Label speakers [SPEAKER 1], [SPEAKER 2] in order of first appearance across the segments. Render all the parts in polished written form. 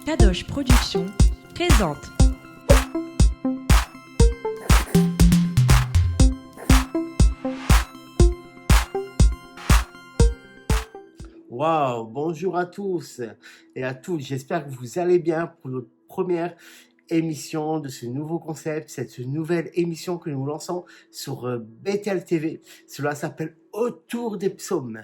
[SPEAKER 1] Kadosh Productions présente.
[SPEAKER 2] Waouh, bonjour à tous et à toutes. J'espère que vous allez bien pour notre première émission de ce nouveau concept, cette nouvelle émission que nous lançons sur Bethel TV. Cela s'appelle Autour des psaumes.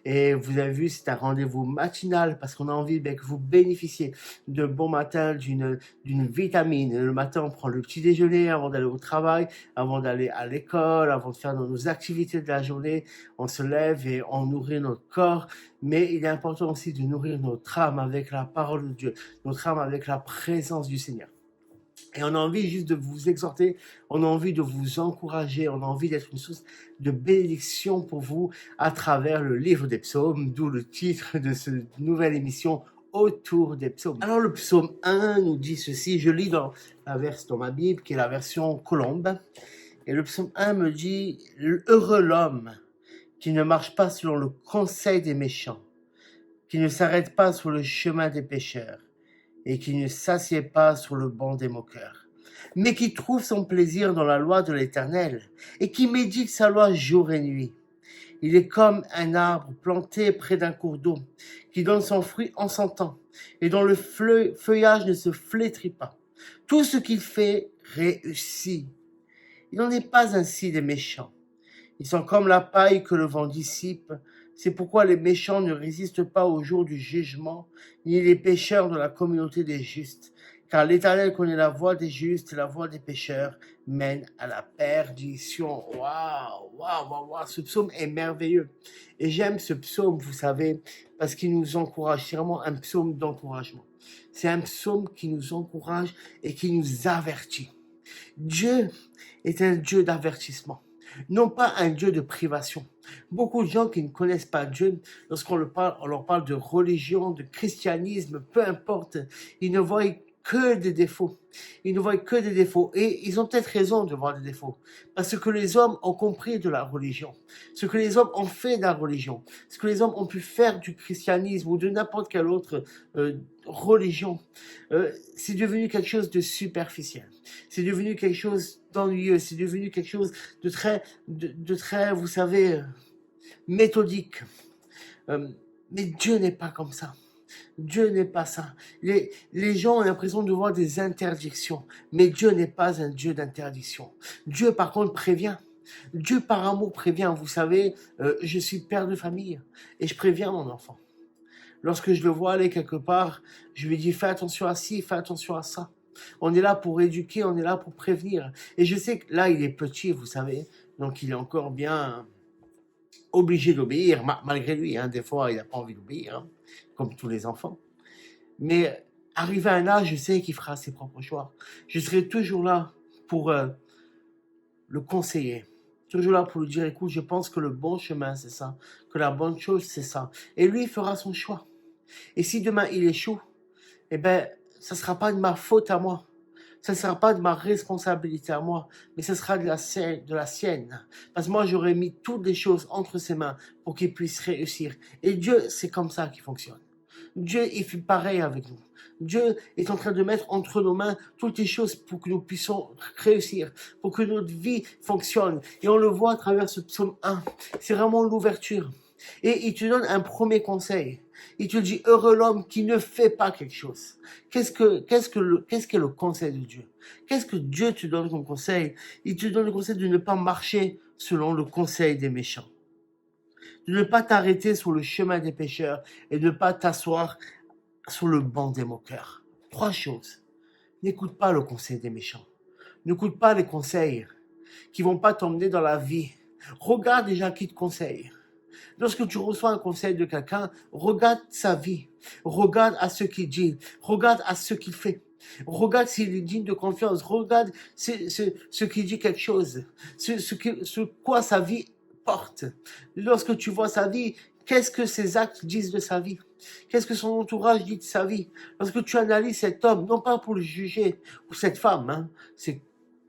[SPEAKER 2] Et vous avez vu, c'est un rendez-vous matinal parce qu'on a envie que vous bénéficiez de bon matin, d'une vitamine. Le matin, on prend le petit déjeuner avant d'aller au travail, avant d'aller à l'école, avant de faire nos activités de la journée. On se lève et on nourrit notre corps. Mais il est important aussi de nourrir notre âme avec la parole de Dieu, notre âme avec la présence du Seigneur. Et on a envie juste de vous exhorter, on a envie de vous encourager, on a envie d'être une source de bénédiction pour vous à travers le livre des psaumes, d'où le titre de cette nouvelle émission, Autour des psaumes. Alors le psaume 1 nous dit ceci, je lis dans ma Bible, qui est la version Colombe, et le psaume 1 me dit, heureux l'homme qui ne marche pas selon le conseil des méchants, qui ne s'arrête pas sur le chemin des pécheurs, et qui ne s'assied pas sur le banc des moqueurs, mais qui trouve son plaisir dans la loi de l'Éternel, et qui médite sa loi jour et nuit. Il est comme un arbre planté près d'un cours d'eau, qui donne son fruit en son temps, et dont le feuillage ne se flétrit pas. Tout ce qu'il fait réussit. Il n'en est pas ainsi des méchants. Ils sont comme la paille que le vent dissipe. C'est pourquoi les méchants ne résistent pas au jour du jugement, ni les pécheurs de la communauté des justes. Car l'Éternel connaît la voie des justes et la voie des pécheurs mène à la perdition. Waouh, ce psaume est merveilleux. Et j'aime ce psaume, vous savez, parce qu'il nous encourage. C'est vraiment un psaume d'encouragement. C'est un psaume qui nous encourage et qui nous avertit. Dieu est un Dieu d'avertissement, non pas un Dieu de privation. Beaucoup de gens qui ne connaissent pas Dieu, lorsqu'on leur parle de religion, de christianisme, peu importe, ils ne voient que des défauts. Ils ne voient que des défauts. Et ils ont peut-être raison de voir des défauts. Parce que les hommes ont compris de la religion. Ce que les hommes ont fait de la religion. Ce que les hommes ont pu faire du christianisme ou de n'importe quelle autre religion. C'est devenu quelque chose de superficiel. C'est devenu quelque chose d'ennuyeux. C'est devenu quelque chose de très, vous savez, méthodique. Mais Dieu n'est pas comme ça. Dieu n'est pas ça. Les gens ont l'impression de voir des interdictions, mais Dieu n'est pas un Dieu d'interdiction. Dieu, par contre, prévient. Dieu, par amour, prévient. Vous savez, je suis père de famille et je préviens mon enfant. Lorsque je le vois aller quelque part, je lui dis, fais attention à ci, fais attention à ça. On est là pour éduquer, on est là pour prévenir. Et je sais que là, il est petit, vous savez, donc il est encore bien obligé d'obéir, malgré lui. Des fois, il n'a pas envie d'obéir, comme tous les enfants. Mais arrivé à un âge, je sais qu'il fera ses propres choix. Je serai toujours là pour le conseiller. Toujours là pour lui dire, écoute, je pense que le bon chemin, c'est ça. Que la bonne chose, c'est ça. Et lui, il fera son choix. Et si demain, il échoue, ça ne sera pas de ma faute à moi. Ça ne sera pas de ma responsabilité à moi, mais ce sera de la sienne. Parce que moi, j'aurais mis toutes les choses entre ses mains pour qu'il puisse réussir. Et Dieu, c'est comme ça qu'il fonctionne. Dieu, il fait pareil avec nous. Dieu est en train de mettre entre nos mains toutes les choses pour que nous puissions réussir, pour que notre vie fonctionne. Et on le voit à travers ce psaume 1. C'est vraiment l'ouverture. Et il te donne un premier conseil. Il te dit, heureux l'homme qui ne fait pas quelque chose. Qu'est-ce qu'est le conseil de Dieu? Qu'est-ce que Dieu te donne comme conseil? Il te donne le conseil de ne pas marcher selon le conseil des méchants. De ne pas t'arrêter sur le chemin des pécheurs et de ne pas t'asseoir sur le banc des moqueurs. 3 choses. N'écoute pas le conseil des méchants. N'écoute pas les conseils qui vont pas t'emmener dans la vie. Regarde déjà qui te conseille. Lorsque tu reçois un conseil de quelqu'un, regarde sa vie. Regarde à ce qu'il dit. Regarde à ce qu'il fait. Regarde s'il est digne de confiance. Regarde ce qu'il dit quelque chose. Ce quoi sa vie porte. Lorsque tu vois sa vie, qu'est-ce que ses actes disent de sa vie? Qu'est-ce que son entourage dit de sa vie? Lorsque tu analyses cet homme, non pas pour le juger, ou cette femme, c'est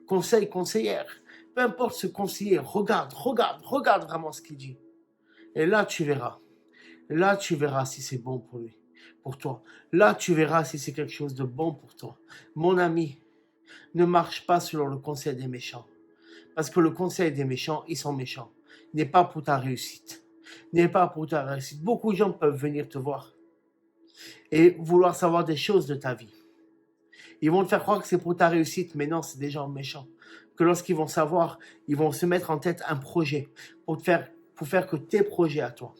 [SPEAKER 2] conseillère. Peu importe ce conseiller, regarde vraiment ce qu'il dit. Et là, tu verras. Là, tu verras si c'est bon pour lui. pour toi. Là, tu verras si c'est quelque chose de bon pour toi. Mon ami, ne marche pas selon le conseil des méchants. Parce que le conseil des méchants, ils sont méchants. N'est pas pour ta réussite. N'est pas pour ta réussite. Beaucoup de gens peuvent venir te voir et vouloir savoir des choses de ta vie. Ils vont te faire croire que c'est pour ta réussite, mais non, c'est des gens méchants. Que lorsqu'ils vont savoir, ils vont se mettre en tête un projet pour faire que tes projets à toi,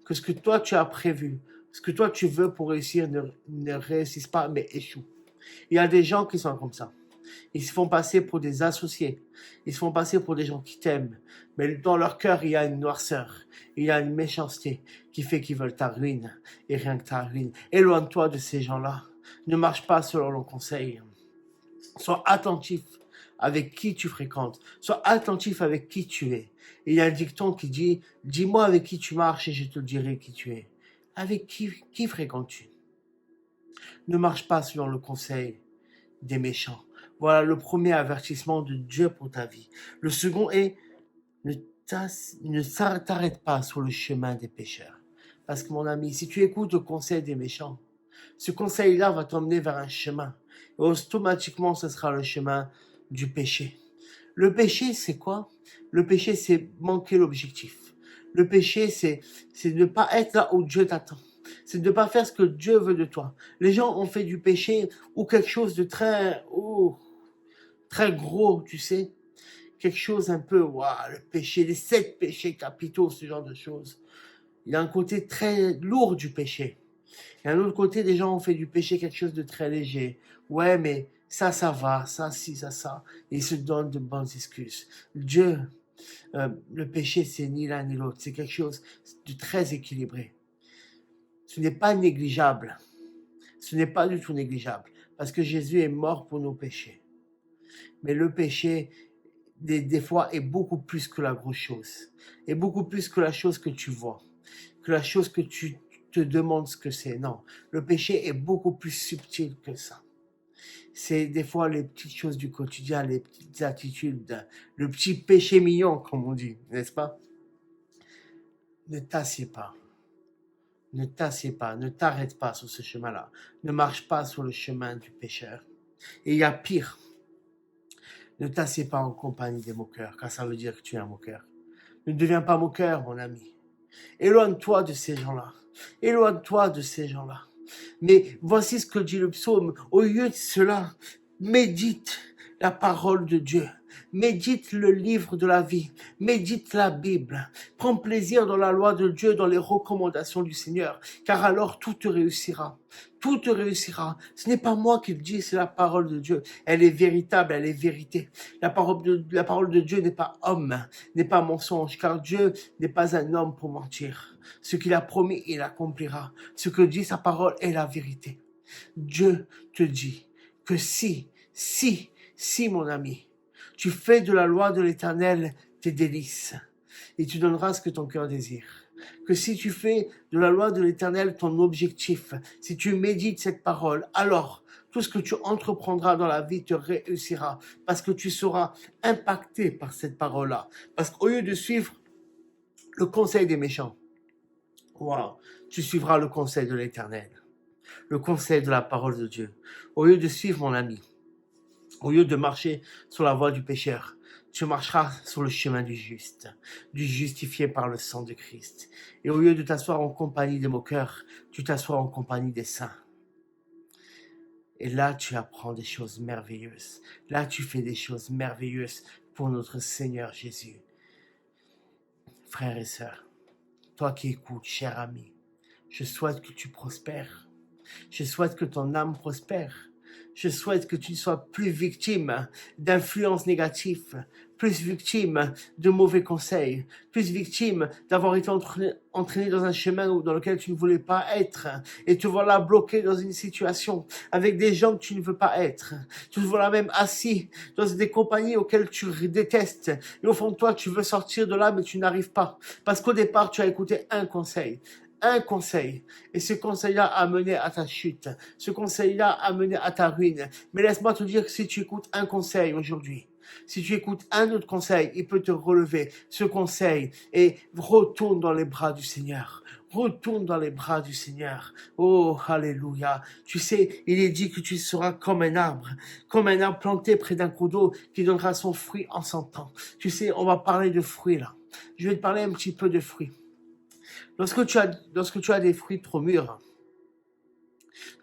[SPEAKER 2] que ce que toi tu as prévu, ce que toi tu veux pour réussir ne réussisse pas, mais échoue. Il y a des gens qui sont comme ça. Ils se font passer pour des associés. Ils se font passer pour des gens qui t'aiment. Mais dans leur cœur, il y a une noirceur. Il y a une méchanceté qui fait qu'ils veulent ta ruine. Et rien que ta ruine. Éloigne-toi de ces gens-là. Ne marche pas selon leurs conseils. Sois attentif avec qui tu fréquentes. Sois attentif avec qui tu es. Et il y a un dicton qui dit, dis-moi avec qui tu marches et je te dirai qui tu es. Avec qui fréquentes-tu? Ne marche pas selon le conseil des méchants. Voilà le premier avertissement de Dieu pour ta vie. Le second est, ne t'arrête pas sur le chemin des pécheurs. Parce que mon ami, si tu écoutes le conseil des méchants, ce conseil-là va t'emmener vers un chemin. Et automatiquement, ce sera le chemin du péché. Le péché, c'est quoi? Le péché, c'est manquer l'objectif. Le péché, c'est ne pas être là où Dieu t'attend. C'est de ne pas faire ce que Dieu veut de toi. Les gens ont fait du péché ou quelque chose de très gros, tu sais. Quelque chose un peu, waouh, le péché, les 7 péchés capitaux, ce genre de choses. Il y a un côté très lourd du péché. Et un autre côté, des gens ont fait du péché quelque chose de très léger. Ouais, mais ça va, ça, si, ça. Et ils se donnent de bonnes excuses. Dieu, le péché, c'est ni l'un ni l'autre. C'est quelque chose de très équilibré. Ce n'est pas négligeable. Ce n'est pas du tout négligeable. Parce que Jésus est mort pour nos péchés. Mais le péché, des fois, est beaucoup plus que la grosse chose. Et beaucoup plus que la chose que tu vois. Que la chose que tu te demandes ce que c'est. Non, le péché est beaucoup plus subtil que ça. C'est des fois les petites choses du quotidien, les petites attitudes, le petit péché mignon, comme on dit, n'est-ce pas? Ne t'assieds pas. Ne t'assieds pas, ne t'arrête pas sur ce chemin-là. Ne marche pas sur le chemin du pécheur. Et il y a pire. Ne t'assieds pas en compagnie des moqueurs, car ça veut dire que tu es un moqueur. Ne deviens pas moqueur, mon ami. Éloigne-toi de ces gens-là. Éloigne-toi de ces gens-là. Mais voici ce que dit le psaume. Au lieu de cela, médite la parole de Dieu. Médite le livre de la vie. Médite la Bible. Prends plaisir dans la loi de Dieu, dans les recommandations du Seigneur. Car alors tout te réussira. Tout te réussira. Ce n'est pas moi qui le dis, c'est la parole de Dieu. Elle est véritable, elle est vérité. La parole de Dieu n'est pas homme, n'est pas mensonge, car Dieu n'est pas un homme pour mentir. Ce qu'il a promis, il accomplira. Ce que dit sa parole est la vérité. Dieu te dit que si, mon ami, tu fais de la loi de l'Éternel tes délices, et tu donneras ce que ton cœur désire. Que si tu fais de la loi de l'Éternel ton objectif, si tu médites cette parole, alors tout ce que tu entreprendras dans la vie te réussira, parce que tu seras impacté par cette parole-là. Parce qu'au lieu de suivre le conseil des méchants, tu suivras le conseil de l'Éternel, le conseil de la parole de Dieu. Au lieu de suivre mon ami, au lieu de marcher sur la voie du pécheur, tu marcheras sur le chemin du juste, du justifié par le sang de Christ. Et au lieu de t'asseoir en compagnie des moqueurs, tu t'assois en compagnie des saints. Et là, tu apprends des choses merveilleuses. Là, tu fais des choses merveilleuses pour notre Seigneur Jésus. Frères et sœurs, toi qui écoutes, cher ami, je souhaite que tu prospères. Je souhaite que ton âme prospère. Je souhaite que tu ne sois plus victime d'influences négatives, plus victime de mauvais conseils, plus victime d'avoir été entraîné dans un chemin dans lequel tu ne voulais pas être et te voilà bloqué dans une situation avec des gens que tu ne veux pas être. Tu te voilà même assis dans des compagnies auxquelles tu détestes et au fond de toi, tu veux sortir de là mais tu n'arrives pas parce qu'au départ, tu as écouté un conseil. Et ce conseil-là a mené à ta chute. Ce conseil-là a mené à ta ruine. Mais laisse-moi te dire que si tu écoutes un conseil aujourd'hui, Si tu écoutes un autre conseil, il peut te relever ce conseil et retourne dans les bras du Seigneur. Retourne dans les bras du Seigneur. Oh, alléluia. Tu sais, il est dit que tu seras comme un arbre planté près d'un cours d'eau qui donnera son fruit en son temps. Tu sais, on va parler de fruits là. Je vais te parler un petit peu de fruits. Lorsque tu as des fruits trop mûrs,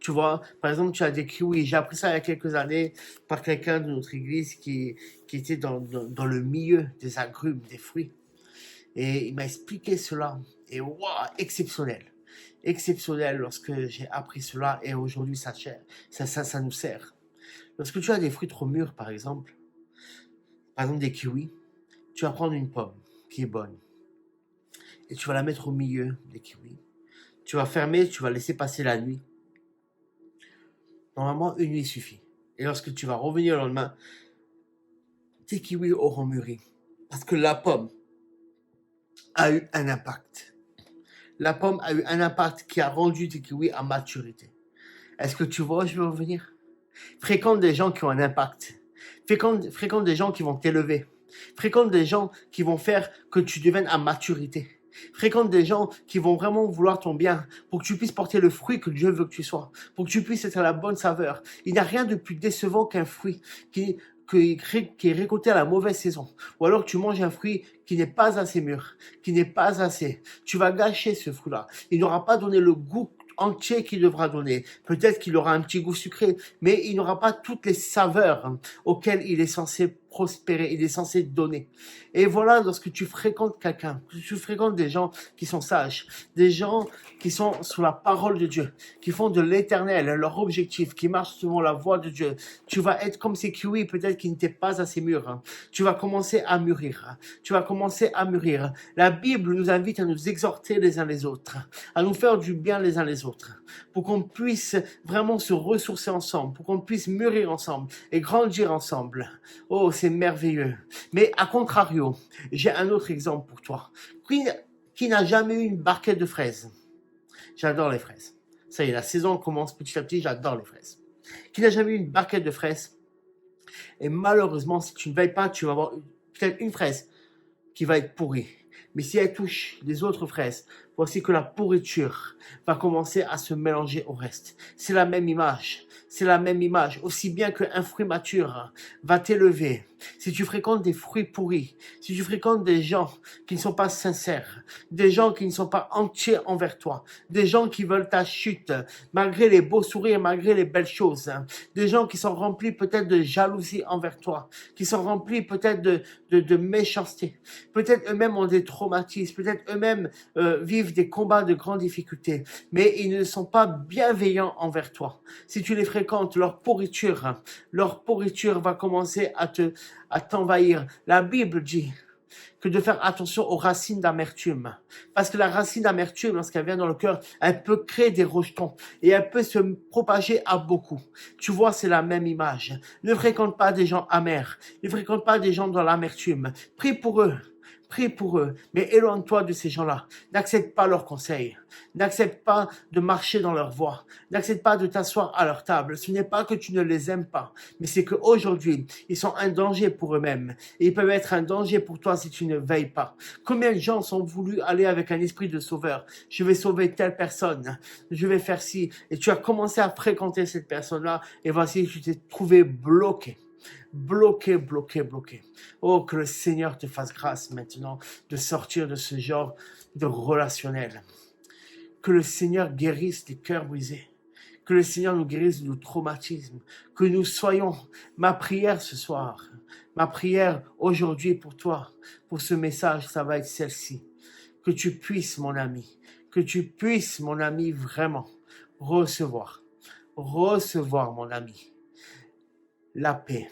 [SPEAKER 2] tu vois, par exemple, tu as des kiwis. J'ai appris ça il y a quelques années par quelqu'un de notre église qui était dans le milieu des agrumes, des fruits. Et il m'a expliqué cela. Et waouh, exceptionnel. Exceptionnel lorsque j'ai appris cela. Et aujourd'hui, ça nous sert. Lorsque tu as des fruits trop mûrs, par exemple des kiwis, tu vas prendre une pomme qui est bonne. Et tu vas la mettre au milieu des kiwis. Tu vas fermer, tu vas laisser passer la nuit. Normalement, une nuit suffit. Et lorsque tu vas revenir le lendemain, tes kiwis auront mûri. Parce que la pomme a eu un impact. La pomme a eu un impact qui a rendu tes kiwis à maturité. Est-ce que tu vois où je veux revenir? Fréquente des gens qui ont un impact. Fréquente des gens qui vont t'élever. Fréquente des gens qui vont faire que tu deviennes à maturité. Fréquente des gens qui vont vraiment vouloir ton bien pour que tu puisses porter le fruit que Dieu veut que tu sois, pour que tu puisses être à la bonne saveur. Il n'y a rien de plus décevant qu'un fruit qui est récolté à la mauvaise saison. Ou alors tu manges un fruit qui n'est pas assez mûr, qui n'est pas assez. Tu vas gâcher ce fruit-là. Il n'aura pas donné le goût entier qu'il devra donner. Peut-être qu'il aura un petit goût sucré, mais il n'aura pas toutes les saveurs auxquelles il est censé prospérer, il est censé donner. Et voilà, lorsque tu fréquentes quelqu'un, tu fréquentes des gens qui sont sages, des gens qui sont sur la parole de Dieu, qui font de l'éternel leur objectif, qui marchent selon la voie de Dieu, tu vas être comme ces kiwis peut-être qui n'étaient pas assez mûrs. Tu vas commencer à mûrir. Tu vas commencer à mûrir. La Bible nous invite à nous exhorter les uns les autres, à nous faire du bien les uns les autres, pour qu'on puisse vraiment se ressourcer ensemble, pour qu'on puisse mûrir ensemble et grandir ensemble. Oh, c'est merveilleux. Mais à contrario, j'ai un autre exemple pour toi. Qui n'a jamais eu une barquette de fraises? J'adore les fraises. Ça y est, la saison commence petit à petit, j'adore les fraises. Qui n'a jamais eu une barquette de fraises? Et malheureusement, si tu ne veilles pas, tu vas avoir peut-être une fraise qui va être pourrie. Mais si elle touche les autres fraises, voici que la pourriture va commencer à se mélanger au reste. C'est la même image. C'est la même image. Aussi bien qu'un fruit mature va t'élever. Si tu fréquentes des fruits pourris, si tu fréquentes des gens qui ne sont pas sincères, des gens qui ne sont pas entiers envers toi, des gens qui veulent ta chute, malgré les beaux sourires, malgré les belles choses, des gens qui sont remplis peut-être de jalousie envers toi, qui sont remplis peut-être de méchanceté, peut-être eux-mêmes ont des traumatismes, peut-être eux-mêmes vivent des combats de grandes difficultés, mais ils ne sont pas bienveillants envers toi. Si tu les fréquentes, leur pourriture va commencer à t'envahir. La Bible dit que de faire attention aux racines d'amertume. Parce que la racine d'amertume, lorsqu'elle vient dans le cœur, elle peut créer des rejetons et elle peut se propager à beaucoup. Tu vois, c'est la même image. Ne fréquente pas des gens amers. Ne fréquente pas des gens dans l'amertume. Prie pour eux. Prie pour eux, mais éloigne-toi de ces gens-là. N'accepte pas leurs conseils. N'accepte pas de marcher dans leur voie. N'accepte pas de t'asseoir à leur table. Ce n'est pas que tu ne les aimes pas, mais c'est qu'aujourd'hui, ils sont un danger pour eux-mêmes. Et ils peuvent être un danger pour toi si tu ne veilles pas. Combien de gens sont voulu aller avec un esprit de sauveur? Je vais sauver telle personne. Je vais faire ci. Et tu as commencé à fréquenter cette personne-là. Et voici, tu t'es trouvé bloqué. Bloqué. Oh, que le Seigneur te fasse grâce maintenant de sortir de ce genre de relationnel. Que le Seigneur guérisse les cœurs brisés. Que le Seigneur nous guérisse de nos traumatismes. Que nous soyons, ma prière ce soir, ma prière aujourd'hui pour toi, pour ce message, ça va être celle-ci. Que tu puisses, mon ami, vraiment recevoir, mon ami, la paix.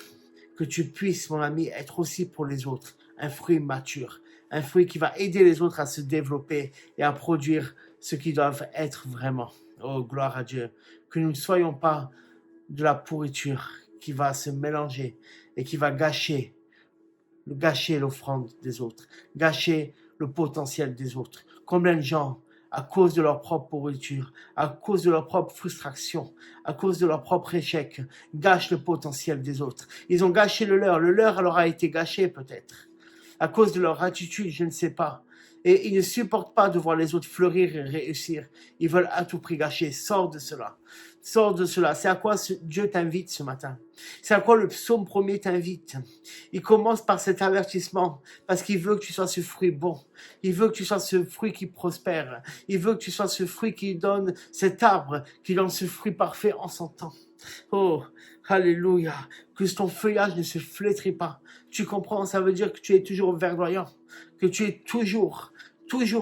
[SPEAKER 2] Que tu puisses, mon ami, être aussi pour les autres un fruit mature, un fruit qui va aider les autres à se développer et à produire ce qu'ils doivent être vraiment. Oh, gloire à Dieu. Que nous ne soyons pas de la pourriture qui va se mélanger et qui va gâcher l'offrande des autres, gâcher le potentiel des autres. Combien de gens à cause de leur propre pourriture, à cause de leur propre frustration, à cause de leur propre échec, gâchent le potentiel des autres. Ils ont gâché le leur a été gâché peut-être, à cause de leur attitude, je ne sais pas. Et ils ne supportent pas de voir les autres fleurir et réussir. Ils veulent à tout prix gâcher. Sors de cela. Sors de cela. C'est à quoi Dieu t'invite ce matin. C'est à quoi le psaume 1er t'invite. Il commence par cet avertissement parce qu'il veut que tu sois ce fruit bon. Il veut que tu sois ce fruit qui prospère. Il veut que tu sois ce fruit qui donne cet arbre, qui donne ce fruit parfait en son temps. Oh, alléluia. Que ton feuillage ne se flétrit pas. Tu comprends, ça veut dire que tu es toujours verdoyant, que tu es toujours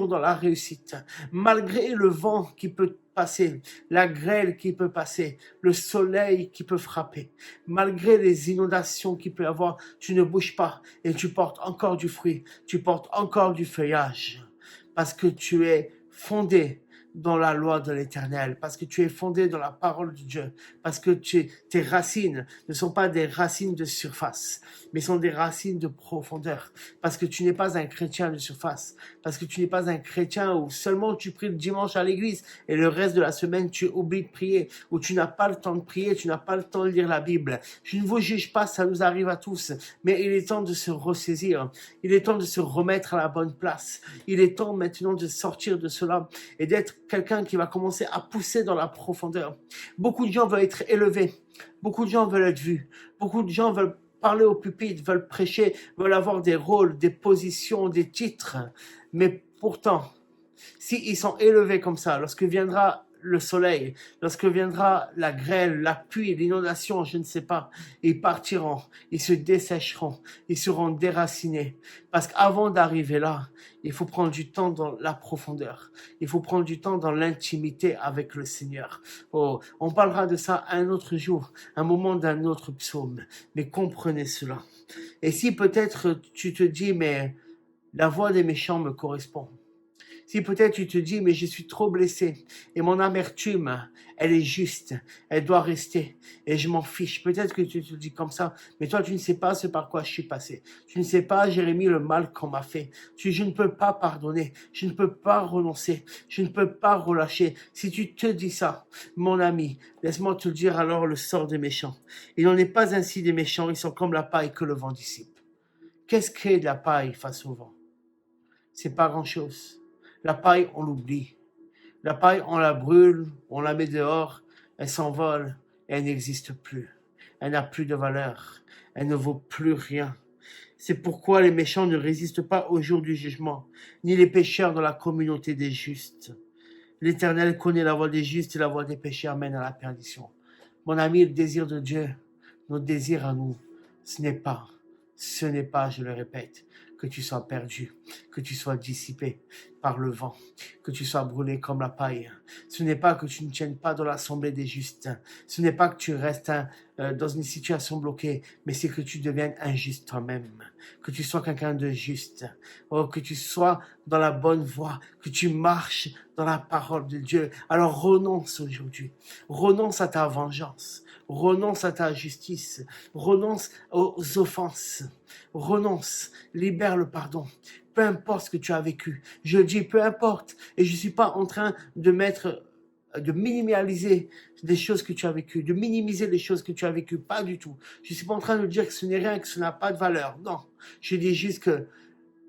[SPEAKER 2] dans la réussite. Malgré le vent qui peut passer, la grêle qui peut passer, le soleil qui peut frapper, malgré les inondations qu'il peut y avoir, tu ne bouges pas et tu portes encore du fruit, tu portes encore du feuillage, parce que tu es fondé dans la loi de l'Éternel, parce que tu es fondé dans la parole de Dieu, parce que tes racines ne sont pas des racines de surface, mais sont des racines de profondeur, parce que tu n'es pas un chrétien de surface, parce que tu n'es pas un chrétien où seulement tu pries le dimanche à l'église et le reste de la semaine tu oublies de prier, où tu n'as pas le temps de prier, tu n'as pas le temps de lire la Bible. Je ne vous juge pas, ça nous arrive à tous, mais il est temps de se ressaisir, il est temps de se remettre à la bonne place, il est temps maintenant de sortir de cela et d'être quelqu'un qui va commencer à pousser dans la profondeur. Beaucoup de gens veulent être élevés, beaucoup de gens veulent être vus, beaucoup de gens veulent parler au pupitre, veulent prêcher, veulent avoir des rôles, des positions, des titres. Mais pourtant, s'ils sont élevés comme ça, lorsque viendra le soleil, lorsque viendra la grêle, la pluie, l'inondation, je ne sais pas, ils partiront, ils se dessécheront, ils seront déracinés. Parce qu'avant d'arriver là, il faut prendre du temps dans la profondeur. Il faut prendre du temps dans l'intimité avec le Seigneur. Oh, on parlera de ça un autre jour, un moment d'un autre psaume. Mais comprenez cela. Et si peut-être tu te dis, mais la voix des méchants me correspond. Si peut-être tu te dis, mais je suis trop blessé et mon amertume, elle est juste, elle doit rester et je m'en fiche. Peut-être que tu te dis comme ça, mais toi tu ne sais pas ce par quoi je suis passé. Tu ne sais pas, Jérémie, le mal qu'on m'a fait. Je ne peux pas pardonner, je ne peux pas renoncer, je ne peux pas relâcher. Si tu te dis ça, mon ami, laisse-moi te dire alors le sort des méchants. Il n'en est pas ainsi des méchants, ils sont comme la paille que le vent dissipe. Qu'est-ce qu'est de la paille face au vent? C'est pas grand-chose. La paille, on l'oublie. La paille, on la brûle, on la met dehors, elle s'envole et elle n'existe plus. Elle n'a plus de valeur. Elle ne vaut plus rien. C'est pourquoi les méchants ne résistent pas au jour du jugement, ni les pécheurs dans la communauté des justes. L'Éternel connaît la voie des justes et la voie des pécheurs mène à la perdition. Mon ami, le désir de Dieu, notre désir à nous, ce n'est pas, je le répète, que tu sois perdu, que tu sois dissipé par le vent, que tu sois brûlé comme la paille. Ce n'est pas que tu ne tiennes pas dans l'assemblée des justes. Ce n'est pas que tu restes dans une situation bloquée, mais c'est que tu deviennes injuste toi-même, que tu sois quelqu'un de juste, que tu sois dans la bonne voie, que tu marches dans la parole de Dieu. Alors renonce aujourd'hui, renonce à ta vengeance, renonce à ta justice, renonce aux offenses, renonce, libère le pardon. Peu importe ce que tu as vécu, je dis peu importe, et je ne suis pas en train de minimaliser des choses que tu as vécues, de minimiser les choses que tu as vécues, pas du tout. Je ne suis pas en train de dire que ce n'est rien, que ce n'a pas de valeur, non. Je dis juste que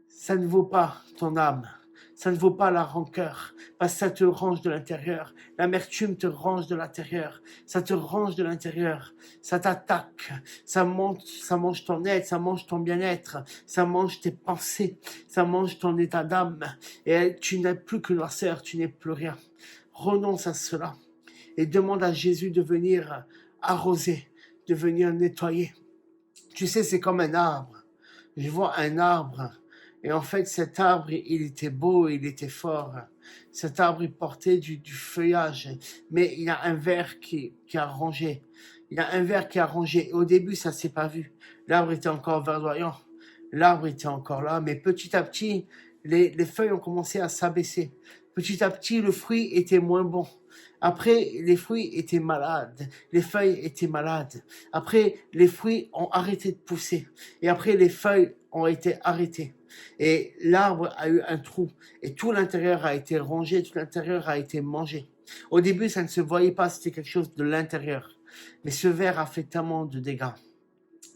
[SPEAKER 2] ça ne vaut pas ton âme, ça ne vaut pas la rancœur, parce que ça te range de l'intérieur. L'amertume te range de l'intérieur, ça te range de l'intérieur, ça t'attaque, ça mange ton être, ça mange ton bien-être, ça mange tes pensées, ça mange ton état d'âme, et tu n'es plus que noirceur, tu n'es plus rien. Renonce à cela et demande à Jésus de venir arroser, de venir nettoyer. Tu sais, c'est comme un arbre. Je vois un arbre. Et en fait, cet arbre, il était beau, il était fort. Cet arbre, il portait du feuillage. Mais il y a un ver qui a rongé. Il y a un ver qui a rongé. Au début, ça ne s'est pas vu. L'arbre était encore verdoyant. L'arbre était encore là. Mais petit à petit, les feuilles ont commencé à s'abaisser. Petit à petit, le fruit était moins bon. Après, les fruits étaient malades. Les feuilles étaient malades. Après, les fruits ont arrêté de pousser. Et après, les feuilles ont été arrêtées. Et l'arbre a eu un trou. Et tout l'intérieur a été rongé, tout l'intérieur a été mangé. Au début, ça ne se voyait pas, c'était quelque chose de l'intérieur. Mais ce verre a fait tellement de dégâts.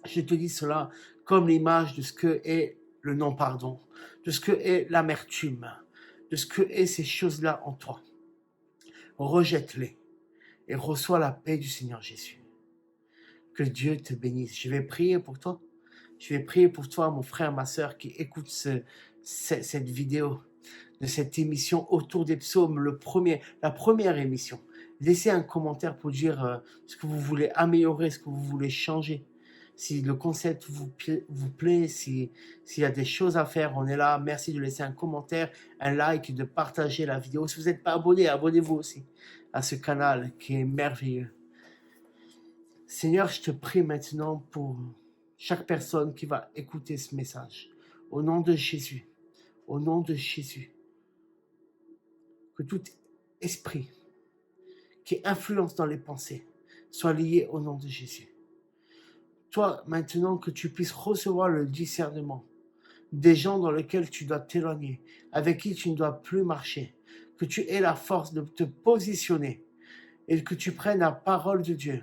[SPEAKER 2] Je te dis cela comme l'image de ce que est le non-pardon, de ce que est l'amertume, de ce que est ces choses-là en toi. Rejette-les et reçois la paix du Seigneur Jésus. Que Dieu te bénisse. Je vais prier pour toi. Je vais prier pour toi, mon frère, ma sœur, qui écoute cette vidéo de cette émission autour des psaumes, la première émission. Laissez un commentaire pour dire ce que vous voulez améliorer, ce que vous voulez changer. Si le concept vous plaît, s'il y a des choses à faire, on est là. Merci de laisser un commentaire, un like, de partager la vidéo. Si vous n'êtes pas abonné, abonnez-vous aussi à ce canal qui est merveilleux. Seigneur, je te prie maintenant pour chaque personne qui va écouter ce message. Au nom de Jésus, au nom de Jésus, que tout esprit qui influence dans les pensées soit lié au nom de Jésus. Toi, maintenant, que tu puisses recevoir le discernement des gens dans lesquels tu dois t'éloigner, avec qui tu ne dois plus marcher, que tu aies la force de te positionner et que tu prennes la parole de Dieu,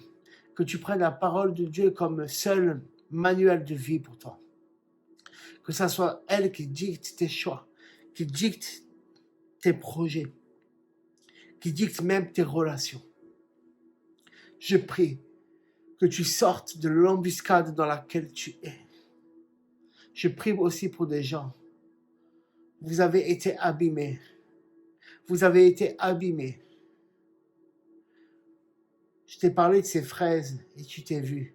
[SPEAKER 2] que tu prennes la parole de Dieu comme seul manuel de vie pour toi. Que ça soit elle qui dicte tes choix, qui dicte tes projets, qui dicte même tes relations. Je prie que tu sortes de l'embuscade dans laquelle tu es. Je prie aussi pour des gens. Vous avez été abîmés. Vous avez été abîmés. Je t'ai parlé de ces fraises et tu t'es vu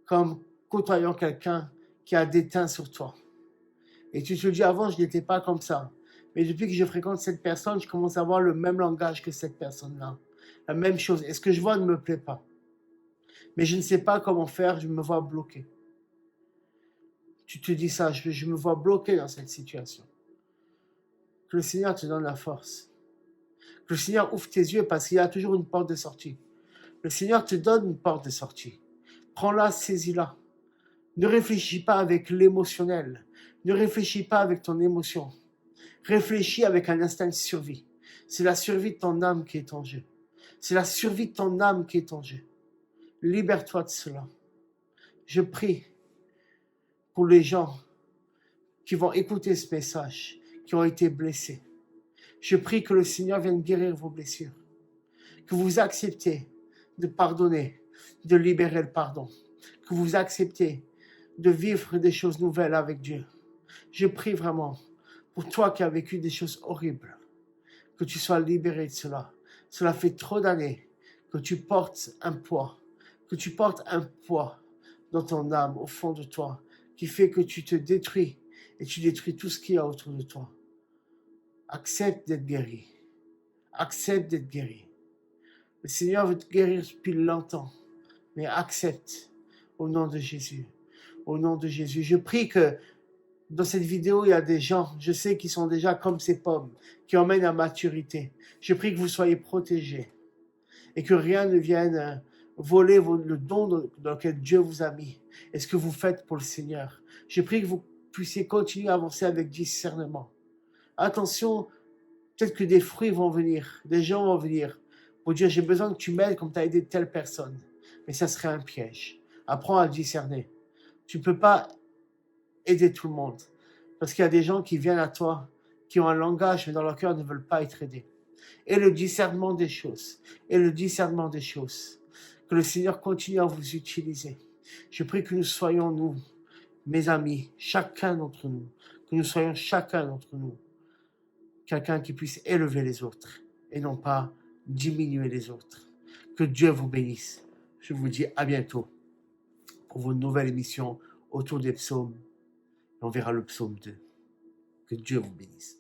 [SPEAKER 2] comme côtoyant quelqu'un qui a des teints sur toi. Et tu te dis, avant, je n'étais pas comme ça. Mais depuis que je fréquente cette personne, je commence à avoir le même langage que cette personne-là. La même chose. Et ce que je vois ne me plaît pas. Mais je ne sais pas comment faire, je me vois bloqué. Tu te dis ça, je me vois bloqué dans cette situation. Que le Seigneur te donne la force. Que le Seigneur ouvre tes yeux parce qu'il y a toujours une porte de sortie. Le Seigneur te donne une porte de sortie. Prends-la, saisis-la. Ne réfléchis pas avec l'émotionnel. Ne réfléchis pas avec ton émotion. Réfléchis avec un instinct de survie. C'est la survie de ton âme qui est en jeu. C'est la survie de ton âme qui est en jeu. Libère-toi de cela. Je prie pour les gens qui vont écouter ce message, qui ont été blessés. Je prie que le Seigneur vienne guérir vos blessures. Que vous acceptez de pardonner, de libérer le pardon. Que vous acceptez de vivre des choses nouvelles avec Dieu. Je prie vraiment pour toi qui as vécu des choses horribles, que tu sois libéré de cela. Cela fait trop d'années que tu portes un poids, dans ton âme, au fond de toi, qui fait que tu te détruis et tu détruis tout ce qu'il y a autour de toi. Accepte d'être guéri. Accepte d'être guéri. Le Seigneur veut te guérir depuis longtemps, mais accepte au nom de Jésus. Au nom de Jésus. Je prie que dans cette vidéo, il y a des gens, je sais, qui sont déjà comme ces pommes, qui emmènent à maturité. Je prie que vous soyez protégés et que rien ne vienne voler le don dans lequel Dieu vous a mis et ce que vous faites pour le Seigneur. Je prie que vous puissiez continuer à avancer avec discernement. Attention, peut-être que des fruits vont venir, des gens vont venir pour dire j'ai besoin que tu m'aides comme tu as aidé telle personne. Mais ça serait un piège. Apprends à discerner. Tu ne peux pas aider tout le monde. Parce qu'il y a des gens qui viennent à toi, qui ont un langage, mais dans leur cœur ne veulent pas être aidés. Et le discernement des choses. Que le Seigneur continue à vous utiliser. Je prie que nous soyons, nous, mes amis, chacun d'entre nous, quelqu'un qui puisse élever les autres et non pas diminuer les autres. Que Dieu vous bénisse. Je vous dis à bientôt pour vos nouvelles émissions autour des psaumes. On verra le psaume 2. Que Dieu vous bénisse.